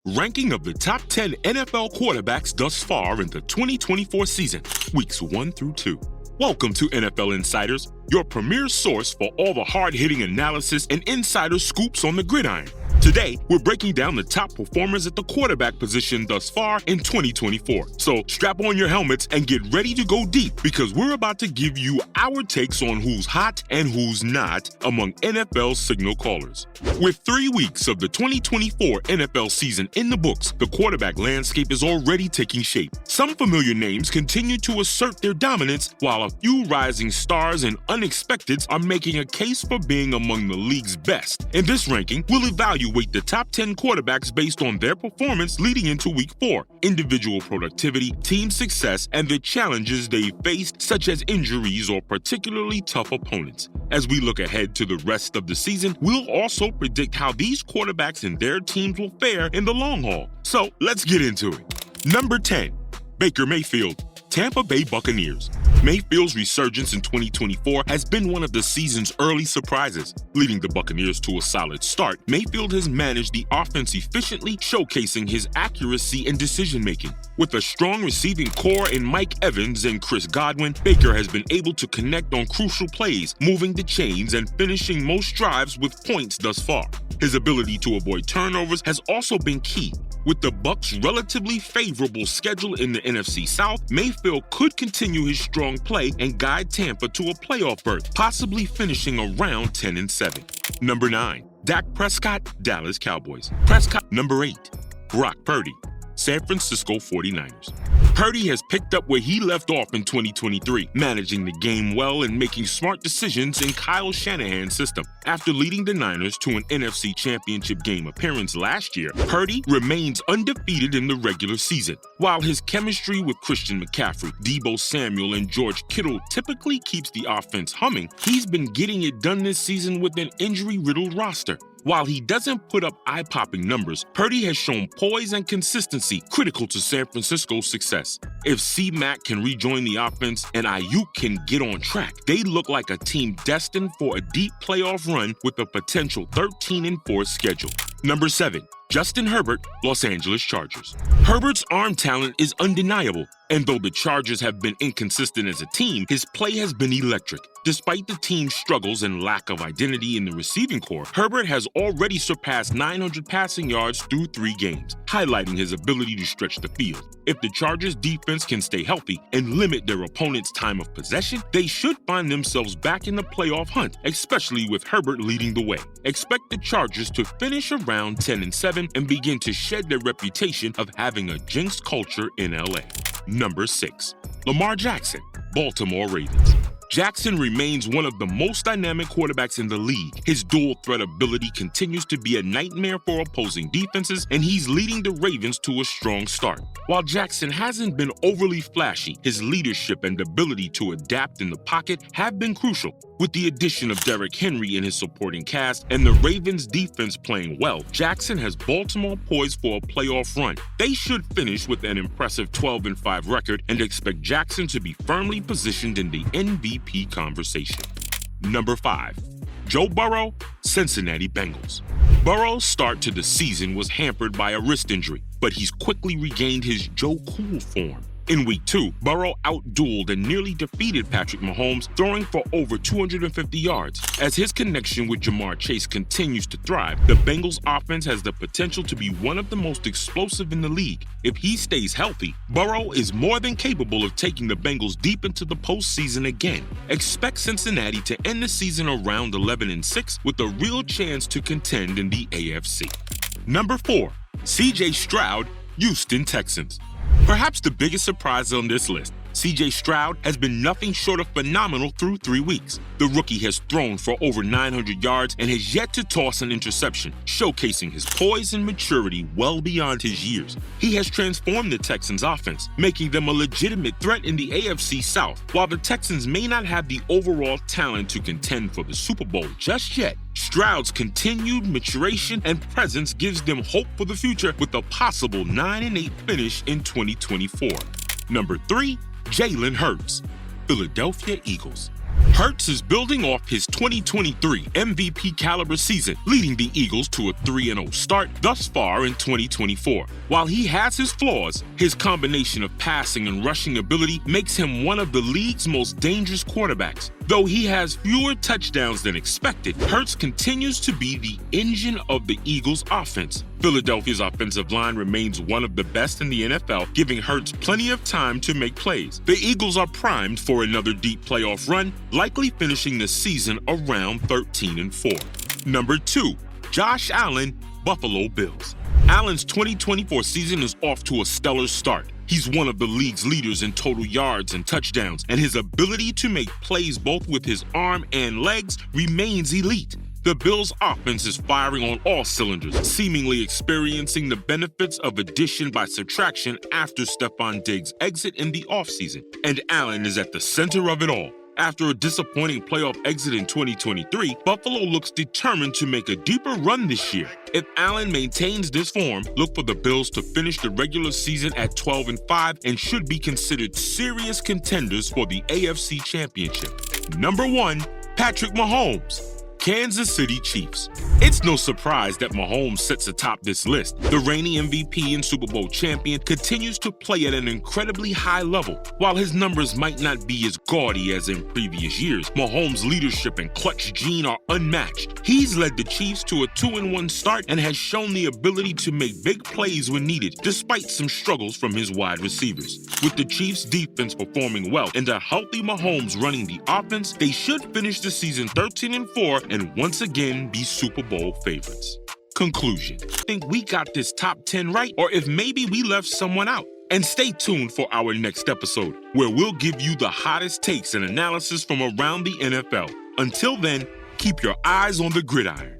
Ranking of the top 10 NFL quarterbacks thus far in the 2024 season, weeks 1 through 2. Welcome to NFL Insiders, your premier source for all the hard-hitting analysis and insider scoops on the gridiron. Today, we're breaking down the top performers at the quarterback position thus far in 2024. So strap on your helmets and get ready to go deep because we're about to give you our takes on who's hot and who's not among NFL signal callers. With 3 weeks of the 2024 NFL season in the books, the quarterback landscape is already taking shape. Some familiar names continue to assert their dominance, while a few rising stars and unexpecteds are making a case for being among the league's best. In this ranking, we'll evaluate the top 10 quarterbacks based on their performance leading into Week 4, individual productivity, team success, and the challenges they faced, such as injuries or particularly tough opponents. As we look ahead to the rest of the season, we'll also predict how these quarterbacks and their teams will fare in the long haul. So let's get into it. Number 10, Baker Mayfield, Tampa Bay Buccaneers. Mayfield's resurgence in 2024 has been one of the season's early surprises. Leading the Buccaneers to a solid start, Mayfield has managed the offense efficiently, showcasing his accuracy and decision-making. With a strong receiving core in Mike Evans and Chris Godwin, Baker has been able to connect on crucial plays, moving the chains and finishing most drives with points thus far. His ability to avoid turnovers has also been key. With the Bucs' relatively favorable schedule in the NFC South, Mayfield could continue his strong play and guide Tampa to a playoff berth, possibly finishing around 10-7. Number 9, Dak Prescott, Dallas Cowboys. Prescott. Number 8, Brock Purdy, San Francisco 49ers. Purdy has picked up where he left off in 2023, managing the game well and making smart decisions in Kyle Shanahan's system. After leading the Niners to an NFC Championship game appearance last year, Purdy remains undefeated in the regular season. While his chemistry with Christian McCaffrey, Deebo Samuel, and George Kittle typically keeps the offense humming, he's been getting it done this season with an injury-riddled roster. While he doesn't put up eye-popping numbers, Purdy has shown poise and consistency critical to San Francisco's success. If C-Mac can rejoin the offense and Ayuk can get on track, they look like a team destined for a deep playoff run with a potential 13-4 schedule. Number 7, Justin Herbert, Los Angeles Chargers. Herbert's arm talent is undeniable, and though the Chargers have been inconsistent as a team, his play has been electric. Despite the team's struggles and lack of identity in the receiving corps, Herbert has already surpassed 900 passing yards through 3 games, highlighting his ability to stretch the field. If the Chargers' defense can stay healthy and limit their opponent's time of possession, they should find themselves back in the playoff hunt, especially with Herbert leading the way. Expect the Chargers to finish around 10-7 and begin to shed their reputation of having a jinx culture in LA. Number 6, Lamar Jackson, Baltimore Ravens. Jackson remains one of the most dynamic quarterbacks in the league. His dual threat ability continues to be a nightmare for opposing defenses, and he's leading the Ravens to a strong start. While Jackson hasn't been overly flashy, his leadership and ability to adapt in the pocket have been crucial. With the addition of Derrick Henry in his supporting cast and the Ravens' defense playing well, Jackson has Baltimore poised for a playoff run. They should finish with an impressive 12-5 record and expect Jackson to be firmly positioned in the MVP conversation. Number 5, Joe Burrow, Cincinnati Bengals. Burrow's start to the season was hampered by a wrist injury, but he's quickly regained his Joe Cool form. In Week 2, Burrow outdueled and nearly defeated Patrick Mahomes, throwing for over 250 yards. As his connection with Jamar Chase continues to thrive, the Bengals' offense has the potential to be one of the most explosive in the league. If he stays healthy, Burrow is more than capable of taking the Bengals deep into the postseason again. Expect Cincinnati to end the season around 11-6 with a real chance to contend in the AFC. Number 4, C.J. Stroud, Houston Texans. Perhaps the biggest surprise on this list, C.J. Stroud has been nothing short of phenomenal through 3 weeks. The rookie has thrown for over 900 yards and has yet to toss an interception, showcasing his poise and maturity well beyond his years. He has transformed the Texans' offense, making them a legitimate threat in the AFC South. While the Texans may not have the overall talent to contend for the Super Bowl just yet, Stroud's continued maturation and presence gives them hope for the future with a possible 9-8 finish in 2024. Number 3, Jalen Hurts, Philadelphia Eagles. Hurts is building off his 2023 MVP caliber season, leading the Eagles to a 3-0 start thus far in 2024. While he has his flaws, his combination of passing and rushing ability makes him one of the league's most dangerous quarterbacks. Though he has fewer touchdowns than expected, Hurts continues to be the engine of the Eagles' offense. Philadelphia's offensive line remains one of the best in the NFL, giving Hurts plenty of time to make plays. The Eagles are primed for another deep playoff run, likely finishing the season around 13-4. Number 2, Josh Allen, Buffalo Bills. Allen's 2024 season is off to a stellar start. He's one of the league's leaders in total yards and touchdowns, and his ability to make plays both with his arm and legs remains elite. The Bills' offense is firing on all cylinders, seemingly experiencing the benefits of addition by subtraction after Stephon Diggs' exit in the offseason, and Allen is at the center of it all. After a disappointing playoff exit in 2023, Buffalo looks determined to make a deeper run this year. If Allen maintains this form, look for the Bills to finish the regular season at 12-5 and should be considered serious contenders for the AFC Championship. Number 1, Patrick Mahomes, Kansas City Chiefs. It's no surprise that Mahomes sits atop this list. The reigning MVP and Super Bowl champion continues to play at an incredibly high level. While his numbers might not be as gaudy as in previous years, Mahomes' leadership and clutch gene are unmatched. He's led the Chiefs to a 2-1 start and has shown the ability to make big plays when needed, despite some struggles from his wide receivers. With the Chiefs' defense performing well and a healthy Mahomes running the offense, they should finish the season 13-4 and once again be Super Bowl favorites. Conclusion. Think we got this top 10 right, or if maybe we left someone out? And stay tuned for our next episode, where we'll give you the hottest takes and analysis from around the NFL. Until then, keep your eyes on the gridiron.